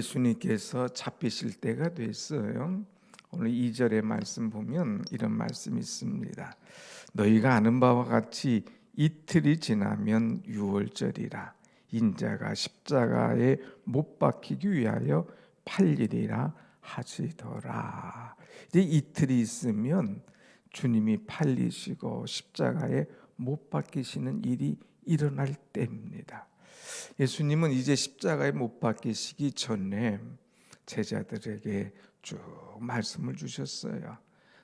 예수님께서 잡히실 때가 됐어요. 오늘 2절의 말씀 보면 이런 말씀이 있습니다. 너희가 아는 바와 같이 이틀이 지나면 유월절이라 인자가 십자가에 못 박히기 위하여 팔리리라 하시더라. 이제 이틀이 있으면 주님이 팔리시고 십자가에 못 박히시는 일이 일어날 때입니다. 예수님은 이제 십자가에 못 박히시기 전에 제자들에게 쭉 말씀을 주셨어요.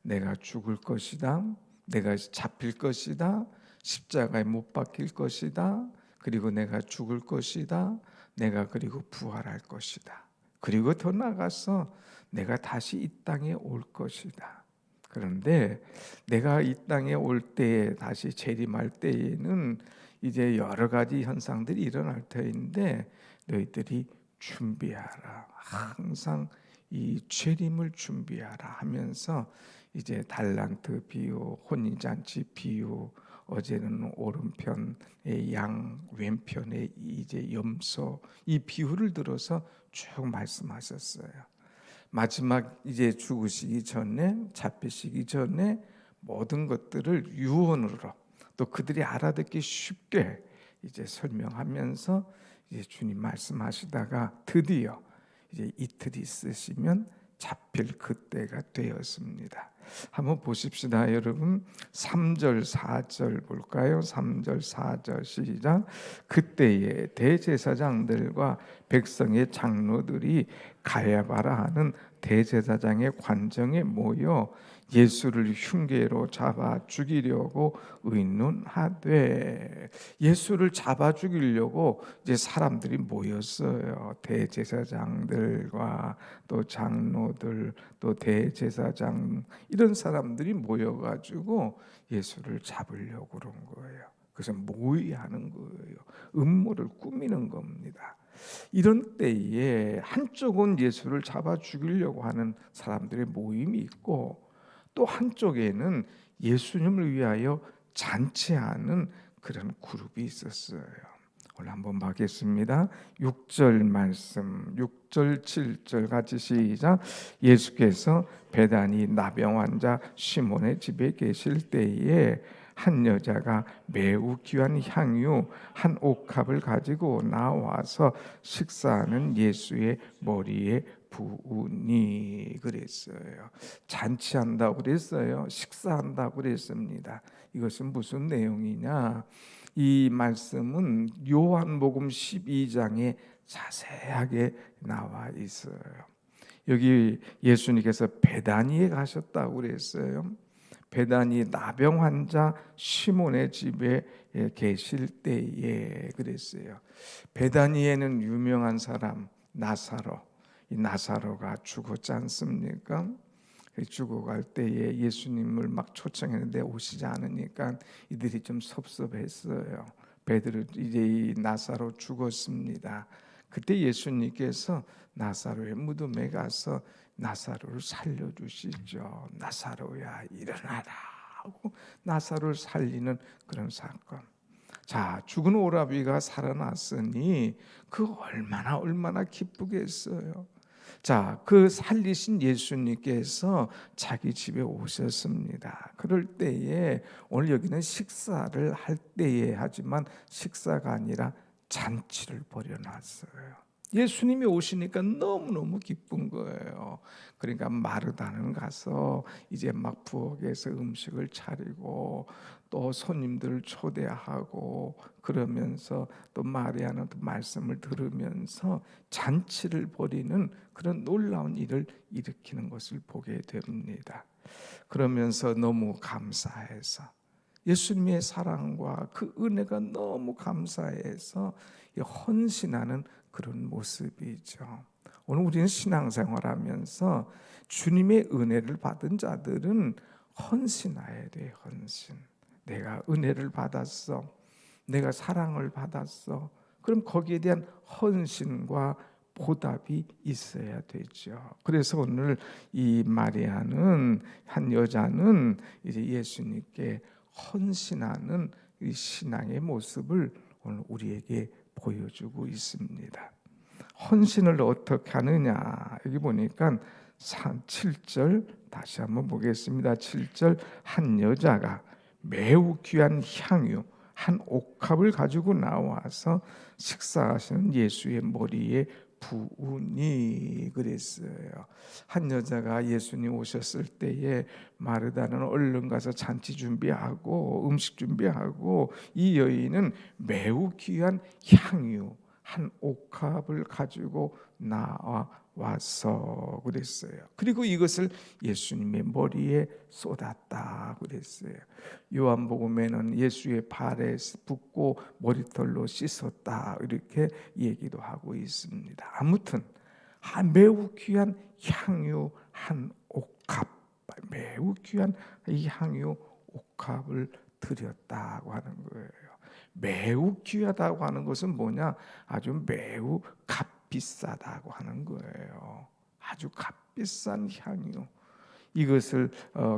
내가 죽을 것이다. 내가 잡힐 것이다. 십자가에 못 박힐 것이다. 그리고 내가 죽을 것이다. 내가 그리고 부활할 것이다. 그리고 더 나아가서 내가 다시 이 땅에 올 것이다. 그런데 내가 이 땅에 올 때에 다시 재림할 때에는 이제 여러 가지 현상들이 일어날 터인데 너희들이 준비하라. 항상 이 재림을 준비하라 하면서 이제 달란트 비유, 혼인잔치 비유, 어제는 오른편의 양, 왼편의 이제 염소, 이 비유를 들어서 쭉 말씀하셨어요. 마지막 이제 죽으시기 전에, 잡히시기 전에 모든 것들을 유언으로 또 그들이 알아듣기 쉽게 이제 설명하면서 이제 주님 말씀하시다가 드디어 이제 이틀 있으시면 잡힐 그때가 되었습니다. 한번 보십시다, 여러분. 3절 4절 볼까요? 3절 4절 시작. 그때에 대제사장들과 백성의 장로들이 가야바라 하는 대제사장의 관정에 모여 예수를 흉계로 잡아 죽이려고 의논하되, 예수를 잡아 죽이려고 이제 사람들이 모였어요. 대제사장들과 또 장로들, 또 대제사장, 이런 사람들이 모여가지고 예수를 잡으려고 그런 거예요. 그래서 모의하는 거예요. 음모를 꾸미는 겁니다. 이런 때에 한쪽은 예수를 잡아 죽이려고 하는 사람들의 모임이 있고, 또 한쪽에는 예수님을 위하여 잔치하는 그런 그룹이 있었어요. 오늘 한번 보겠습니다. 6절 말씀, 6절 7절 같이 시작. 예수께서 베다니 나병 환자 시몬의 집에 계실 때에 한 여자가 매우 귀한 향유 한 옥합을 가지고 나와서 식사하는 예수의 머리에 부으니 그랬어요. 잔치한다고 그랬어요. 식사한다고 그랬습니다. 이것은 무슨 내용이냐? 이 말씀은 요한복음 12장에 자세하게 나와 있어요. 여기 예수님께서 베다니에 가셨다고 그랬어요. 베다니 나병 환자 시몬의 집에 계실 때에 그랬어요. 베다니에는 유명한 사람 나사로, 이 나사로가 죽었지 않습니까? 죽어갈 때에 예수님을 막 초청했는데 오시지 않으니까 이들이 좀 섭섭했어요. 베드로 이제 이 나사로 죽었습니다. 그때 예수님께서 나사로의 무덤에 가서 나사로를 살려주시죠. 나사로야 일어나라 하고 나사로를 살리는 그런 사건. 자, 죽은 오라비가 살아났으니 그 얼마나 기쁘겠어요. 자, 그 살리신 예수님께서 자기 집에 오셨습니다. 그럴 때에 오늘 여기는 식사를 할 때에 하지만 식사가 아니라 잔치를 벌여놨어요. 예수님이 오시니까 너무너무 기쁜 거예요. 그러니까 마르다는 가서 이제 막 부엌에서 음식을 차리고 또 손님들을 초대하고 그러면서 또 마리아는 또 말씀을 들으면서 잔치를 벌이는 그런 놀라운 일을 일으키는 것을 보게 됩니다. 그러면서 너무 감사해서 예수님의 사랑과 그 은혜가 너무 감사해서 헌신하는 그런 모습이죠. 오늘 우리는 신앙생활하면서 주님의 은혜를 받은 자들은 헌신해야 돼. 헌신. 내가 은혜를 받았어. 내가 사랑을 받았어. 그럼 거기에 대한 헌신과 보답이 있어야 되죠. 그래서 오늘 이 마리아는, 한 여자는 이제 예수님께 헌신하는 이 신앙의 모습을 오늘 우리에게 보여주고 있습니다. 헌신을 어떻게 하느냐, 여기 보니까 7절 다시 한번 보겠습니다. 7절 한 여자가 매우 귀한 향유 한 옥합을 가지고 나와서 식사하시는 예수의 머리에 부으니 그랬어요. 한 여자가 예수님 오셨을 때에 마르다는 얼른 가서 잔치 준비하고 음식 준비하고, 이 여인은 매우 귀한 향유 한 옥합을 가지고 나와서 그랬어요. 그리고 이것을 예수님의 머리에 쏟았다 그랬어요. 요한복음에는 예수의 발에 붓고 머리털로 씻었다 이렇게 얘기도 하고 있습니다. 아무튼 매우 귀한 향유 한 옥합, 매우 귀한 이 향유 옥합을 드렸다고 하는 거예요. 매우 귀하다고 하는 것은 뭐냐? 아주 매우 값비싸다고 하는 거예요. 아주 값비싼 향유. 이것을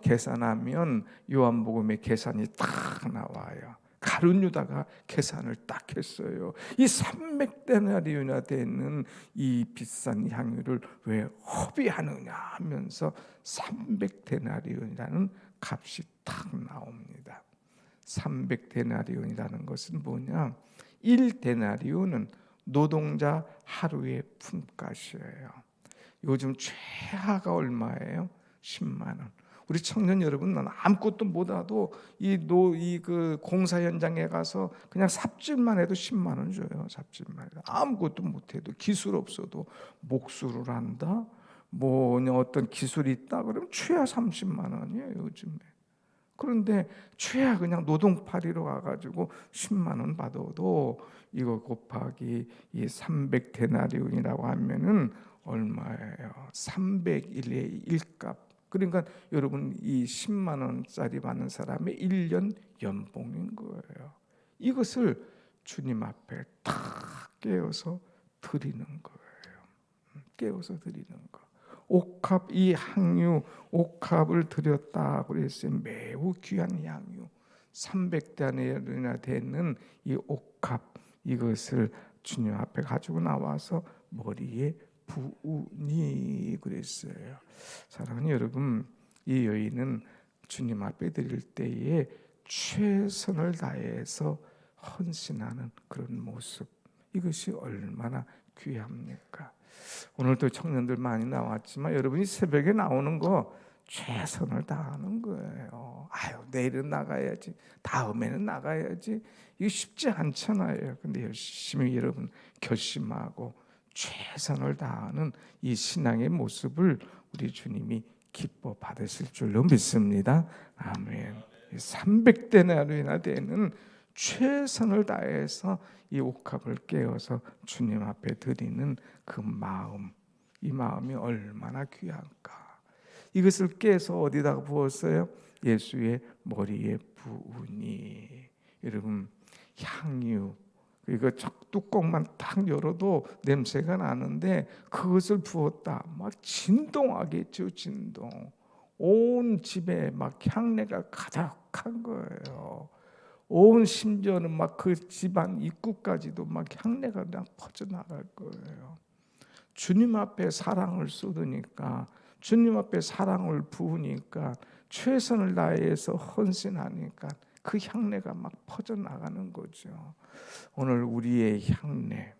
계산하면 요한복음의 계산이 딱 나와요. 가룟 유다가 계산을 딱 했어요. 이 300데나리온이나 되는 이 비싼 향유를 왜 허비하느냐 하면서 300데나리온이라는 값이 딱 나옵니다. 300데나리온이라는 것은 뭐냐? 1데나리온은 노동자 하루의 품값이에요. 요즘 최하가 얼마예요? 10만 원. 우리 청년 여러분, 난 아무것도 못하도 그 공사 현장에 가서 그냥 삽질만 해도 10만 원 줘요. 삽질만 해도 아무것도 못해도, 기술 없어도 목수를 한다, 뭐 어떤 기술이 있다 그러면 최하 30만 원이에요 요즘에. 그런데 최하 그냥 노동파리로 가가지고 10만 원 받아도 이거 곱하기 이 300데나리온이라고 하면은 얼마예요? 301의 1값. 그러니까 여러분 이 10만 원짜리 받는 사람의 1년 연봉인 거예요. 이것을 주님 앞에 탁 깨어서 드리는 거예요. 깨어서 드리는 거. 옥합, 이 향유 옥합을 드렸다 그랬어요. 매우 귀한 향유 300단이나 되는 이 옥합, 이것을 주님 앞에 가지고 나와서 머리에 부으니 그랬어요. 사랑하는 여러분, 이 여인은 주님 앞에 드릴 때에 최선을 다해서 헌신하는 그런 모습, 이것이 얼마나 귀합니까? 오늘도 청년들 많이 나왔지만 여러분이 새벽에 나오는 거 최선을 다하는 거예요. 내일은 나가야지, 다음에는 나가야지. 이거 쉽지 않잖아요. 근데 열심히 여러분 결심하고 최선을 다하는 이 신앙의 모습을 우리 주님이 기뻐 받으실 줄로 믿습니다. 아멘. 300데나리온이나 되는 최선을 다해서 이 옥합을 깨어서 주님 앞에 드리는 그 마음, 이 마음이 얼마나 귀한가. 이것을 깨서 어디다가 부었어요? 예수의 머리에 부으니. 여러분, 향유, 이거 뚜껑만 딱 열어도 냄새가 나는데 그것을 부었다, 막 진동하겠죠. 진동. 온 집에 막 향내가 가득한 거예요. 온 심지어는 막 그 집안 입구까지도 막 향내가 그냥 퍼져나갈 거예요. 주님 앞에 사랑을 쏟으니까, 주님 앞에 사랑을 부으니까, 최선을 다해서 헌신하니까 그 향내가 막 퍼져나가는 거죠. 오늘 우리의 향내,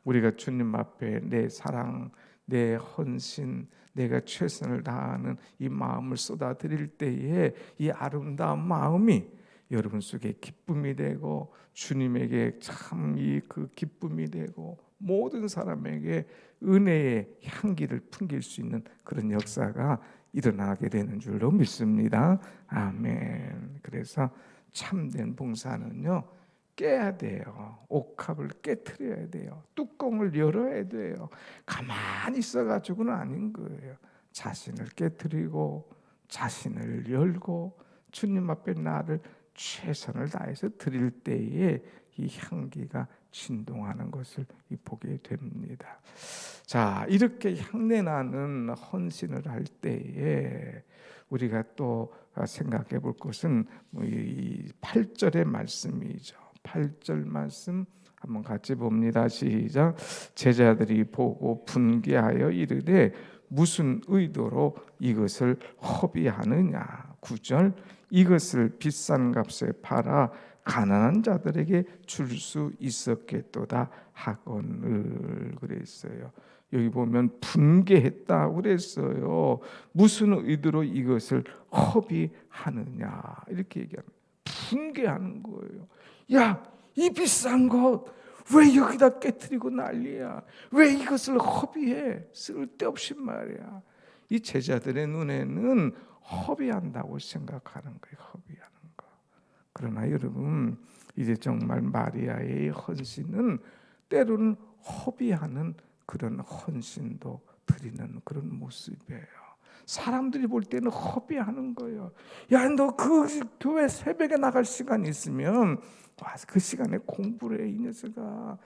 우리가 주님 앞에 내 사랑, 내 헌신, 내가 최선을 다하는 이 마음을 쏟아드릴 때에 이 아름다운 마음이 여러분 속에 기쁨이 되고, 주님에게 참 이 그 기쁨이 되고, 모든 사람에게 은혜의 향기를 풍길 수 있는 그런 역사가 일어나게 되는 줄로 믿습니다. 아멘. 그래서 참된 봉사는요, 깨야 돼요. 옥합을 깨트려야 돼요. 뚜껑을 열어야 돼요. 가만히 있어가지고는 아닌 거예요. 자신을 깨트리고 자신을 열고 주님 앞에 나를 최선을 다해서 드릴 때에 이 향기가 진동하는 것을 보게 됩니다. 자, 이렇게 향내나는 헌신을 할 때에 우리가 또 생각해 볼 것은 이 8절의 말씀이죠. 8절 말씀 한번 같이 봅니다. 시작. 제자들이 보고 분개하여 이르되 무슨 의도로 이것을 허비하느냐. 9절. 이것을 비싼 값에 팔아 가난한 자들에게 줄 수 있었겠도다 하거늘. 그랬어요. 여기 보면 분개했다고 그랬어요. 무슨 의도로 이것을 허비하느냐 이렇게 얘기합니다. 분개하는 거예요. 야, 이 비싼 것 왜 여기다 깨트리고 난리야? 왜 이것을 허비해? 쓸데없이 말이야. 이 제자들의 눈에는 허비한다고 생각하는 거예요. 허비하는 거. 그러나 여러분, 이제 정말 마리아의 헌신은 때로는 허비하는 그런 헌신도 드리는 그런 모습이에요. 사람들이 볼 때는 허비하는 거예요. 야, 너 그 교회 새벽에 나갈 시간 있으면 와서 그 시간에 공부를 해. 이 녀석아.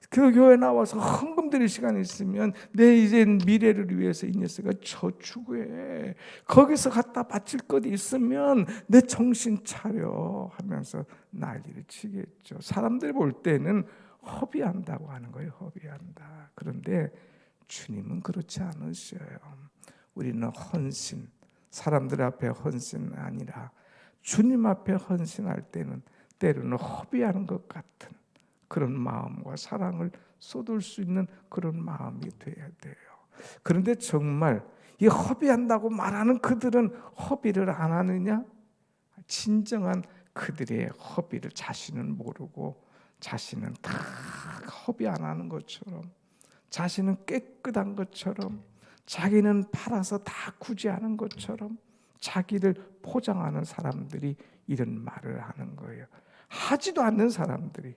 그 교회 나와서 헌금 드릴 시간 있으면 내 이제 미래를 위해서 이 녀석아 저축해. 거기서 갖다 바칠 것 있으면 내 정신 차려 하면서 난리를 치겠죠. 사람들 볼 때는 허비한다고 하는 거예요. 허비한다. 그런데 주님은 그렇지 않으셔요. 우리는 헌신, 사람들 앞에 헌신이 아니라 주님 앞에 헌신할 때는 때로는 허비하는 것 같은 그런 마음과 사랑을 쏟을 수 있는 그런 마음이 돼야 돼요. 그런데 정말 이 허비한다고 말하는 그들은 허비를 안 하느냐? 진정한 그들의 허비를 자신은 모르고 자신은 다 허비 안 하는 것처럼, 자신은 깨끗한 것처럼, 자기는 팔아서 다 구제하는 것처럼 자기를 포장하는 사람들이 이런 말을 하는 거예요. 하지도 않는 사람들이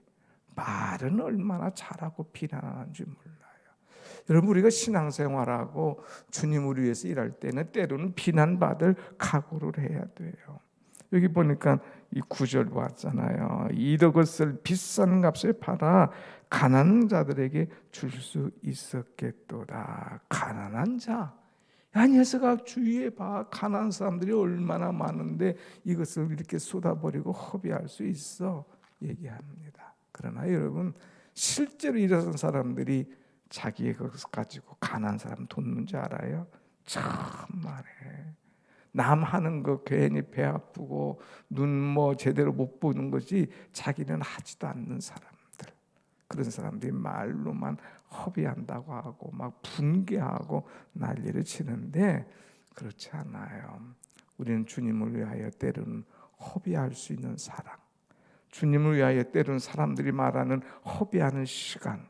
말은 얼마나 잘하고 비난하는지 몰라요. 여러분, 우리가 신앙생활하고 주님을 위해서 일할 때는 때로는 비난받을 각오를 해야 돼요. 여기 보니까 이 9절 봤잖아요. 이것을 비싼 값에 팔아 가난한 자들에게 줄 수 있었겠도다. 가난한 자. 야, 녀석아, 주위에 봐. 가난한 사람들이 얼마나 많은데 이것을 이렇게 쏟아버리고 허비할 수 있어 얘기합니다. 그러나 여러분, 실제로 일어선 사람들이 자기의 것을 가지고 가난한 사람 돕는 줄 알아요? 참말해. 남 하는 거 괜히 배 아프고 눈 제대로 못 보는 거지 자기는 하지도 않는 사람들, 그런 사람들이 말로만 허비한다고 하고 막 분개하고 난리를 치는데 그렇지 않아요. 우리는 주님을 위하여 때로는 허비할 수 있는 사랑, 주님을 위하여 때로는 사람들이 말하는 허비하는 시간,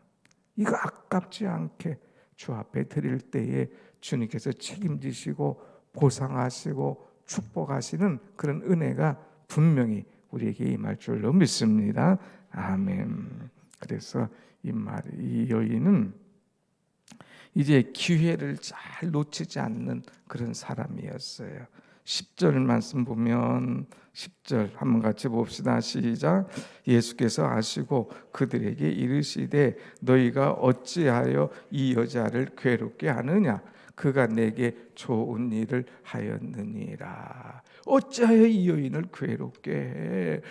이거 아깝지 않게 주 앞에 드릴 때에 주님께서 책임지시고 보상하시고 축복하시는 그런 은혜가 분명히 우리에게 임할 줄로 믿습니다. 아멘. 그래서 이 여인은 이제 기회를 잘 놓치지 않는 그런 사람이었어요. 10절 말씀 보면 10절 한번 같이 봅시다. 시작. 예수께서 아시고 그들에게 이르시되 너희가 어찌하여 이 여자를 괴롭게 하느냐? 그가 내게 좋은 일을 하였느니라. 어찌하여 이 여인을 괴롭게 해?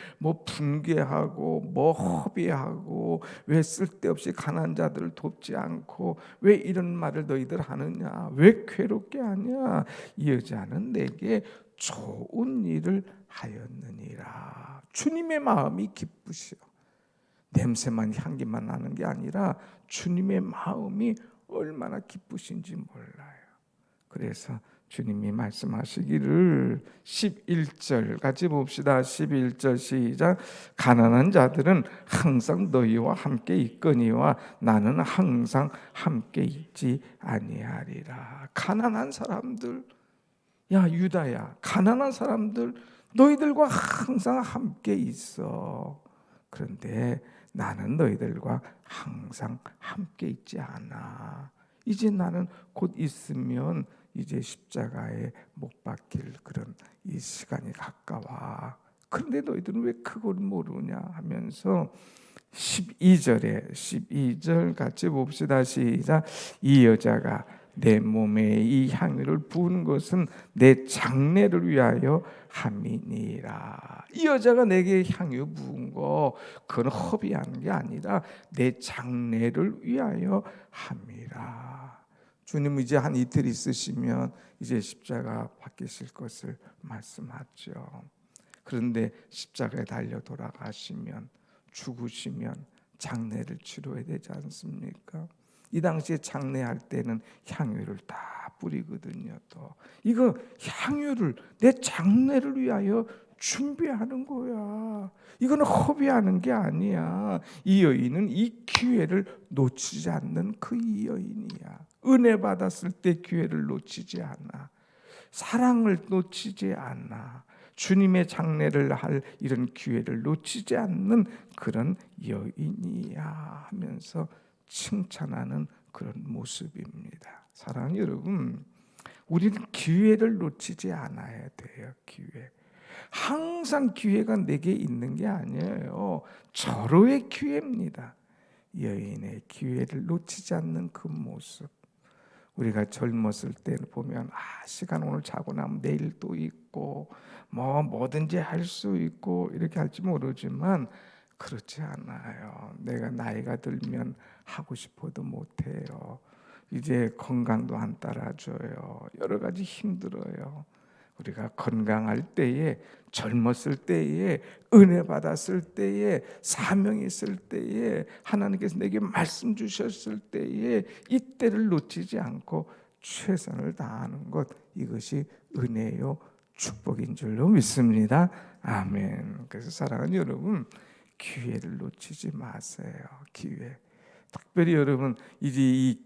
분개하고 허비하고 왜 쓸데없이 가난한 자들을 돕지 않고 왜 이런 말을 너희들 하느냐? 왜 괴롭게 하냐? 이 여자는 내게 좋은 일을 하였느니라. 주님의 마음이 기쁘시오. 냄새만 향기만 나는 게 아니라 주님의 마음이 얼마나 기쁘신지 몰라요. 그래서 주님이 말씀하시기를 11절 같이 봅시다. 11절 시작. 가난한 자들은 항상 너희와 함께 있거니와 나는 항상 함께 있지 아니하리라. 가난한 사람들, 야 유다야, 가난한 사람들 너희들과 항상 함께 있어. 그런데 나는 너희들과 항상 함께 있지 않아. 이제 나는 곧 있으면 이제 십자가에 못 박힐 그런 이 시간이 가까워. 그런데 너희들은 왜 그걸 모르냐 하면서 12절 같이 봅시다. 시작. 이 여자가 내 몸에 이 향유를 부은 것은 내 장례를 위하여 함이니라. 이 여자가 내게 향유 부은 거 거 그건 허비하는 게 아니라 내 장래를 위하여 함이라. 주님 이제 한 이틀 있으시면 이제 십자가 받으실 것을 말씀하죠. 그런데 십자가에 달려 돌아가시면, 죽으시면 장례를 치러야 되지 않습니까? 이 당시에 장례할 때는 향유를 다 뿌리거든요. 또 이거 향유를 내 장례를 위하여 준비하는 거야. 이거는 허비하는 게 아니야. 이 여인은 이 기회를 놓치지 않는 그 이 여인이야. 은혜 받았을 때 기회를 놓치지 않아. 사랑을 놓치지 않아. 주님의 장례를 할 이런 기회를 놓치지 않는 그런 여인이야 하면서 칭찬하는 그런 모습입니다. 사랑하는 여러분, 우리는 기회를 놓치지 않아야 돼요. 기회. 항상 기회가 내게 있는 게 아니에요. 절호의 기회입니다. 여인의 기회를 놓치지 않는 그 모습. 우리가 젊었을 때 보면 시간 오늘 자고 나면 내일 또 있고 뭐든지 할 수 있고 이렇게 할지 모르지만 그렇지 않아요. 내가 나이가 들면 하고 싶어도 못해요. 이제 건강도 안 따라줘요. 여러 가지 힘들어요. 우리가 건강할 때에, 젊었을 때에, 은혜 받았을 때에, 사명이 있을 때에, 하나님께서 내게 말씀 주셨을 때에 이때를 놓치지 않고 최선을 다하는 것, 이것이 은혜요 축복인 줄로 믿습니다. 아멘. 그래서 사랑하는 여러분, 기회를 놓치지 마세요. 기회. 특별히 여러분 이제 이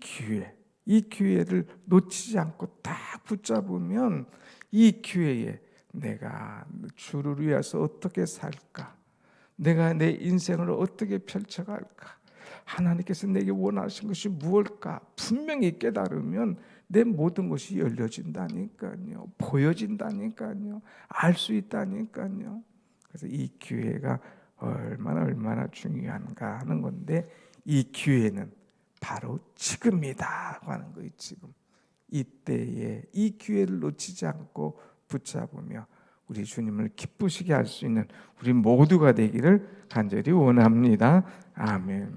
기회를 놓치지 않고 딱 붙잡으면 이 기회에 내가 주를 위해서 어떻게 살까? 내가 내 인생을 어떻게 펼쳐갈까? 하나님께서 내게 원하신 것이 무엇일까? 분명히 깨달으면 내 모든 것이 열려진다니까요. 보여진다니까요. 알 수 있다니까요. 그래서 이 기회가 얼마나 중요한가 하는 건데, 이 기회는 바로 지금이다 하는 거예요. 지금 이때에 이 기회를 놓치지 않고 붙잡으며 우리 주님을 기쁘시게 할 수 있는 우리 모두가 되기를 간절히 원합니다. 아멘.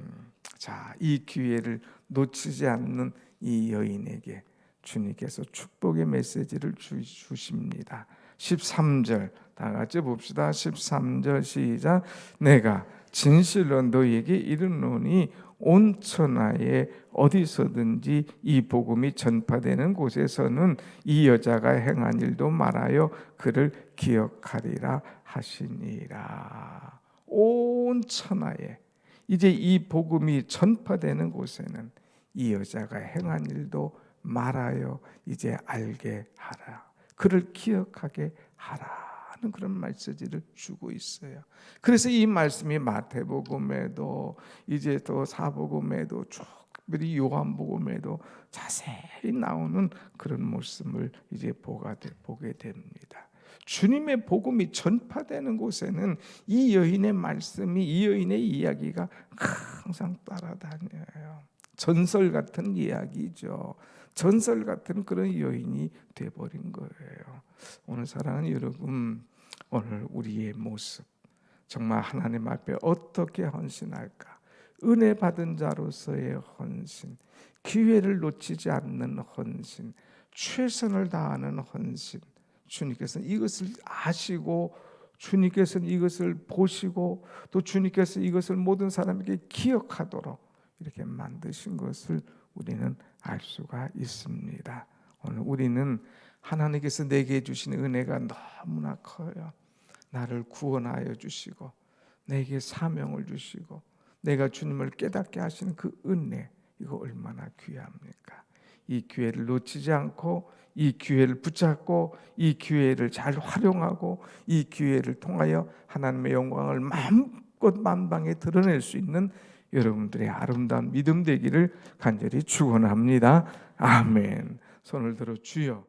자, 이 기회를 놓치지 않는 이 여인에게 주님께서 축복의 메시지를 주십니다. 13절 다 같이 봅시다. 13절 시작. 내가 진실로 너희에게 이르노니 온 천하에 어디서든지 이 복음이 전파되는 곳에서는 이 여자가 행한 일도 말하여 그를 기억하리라 하시니라. 온 천하에 이제 이 복음이 전파되는 곳에는 이 여자가 행한 일도 말하여 이제 알게 하라. 그를 기억하게 하라. 하는 그런 메시지를 주고 있어요. 그래서 이 말씀이 마태복음에도 이제 또 사복음에도 특별히 요한복음에도 자세히 나오는 그런 모습을 이제 보게 됩니다. 주님의 복음이 전파되는 곳에는 이 여인의 말씀이, 이 여인의 이야기가 항상 따라다녀요. 전설 같은 이야기죠. 전설 같은 그런 여인이 돼버린 거예요. 오늘 사랑하는 여러분, 오늘 우리의 모습 정말 하나님 앞에 어떻게 헌신할까? 은혜 받은 자로서의 헌신, 기회를 놓치지 않는 헌신, 최선을 다하는 헌신. 주님께서는 이것을 아시고, 주님께서는 이것을 보시고, 또 주님께서 이것을 모든 사람에게 기억하도록 이렇게 만드신 것을 우리는 알 수가 있습니다. 오늘 우리는 하나님께서 내게 주신 은혜가 너무나 커요. 나를 구원하여 주시고 내게 사명을 주시고 내가 주님을 깨닫게 하시는 그 은혜, 이거 얼마나 귀합니까? 이 기회를 놓치지 않고 이 기회를 붙잡고 이 기회를 잘 활용하고 이 기회를 통하여 하나님의 영광을 마음껏 만방에 드러낼 수 있는 여러분들의 아름다운 믿음 되기를 간절히 축원합니다. 아멘. 손을 들어 주여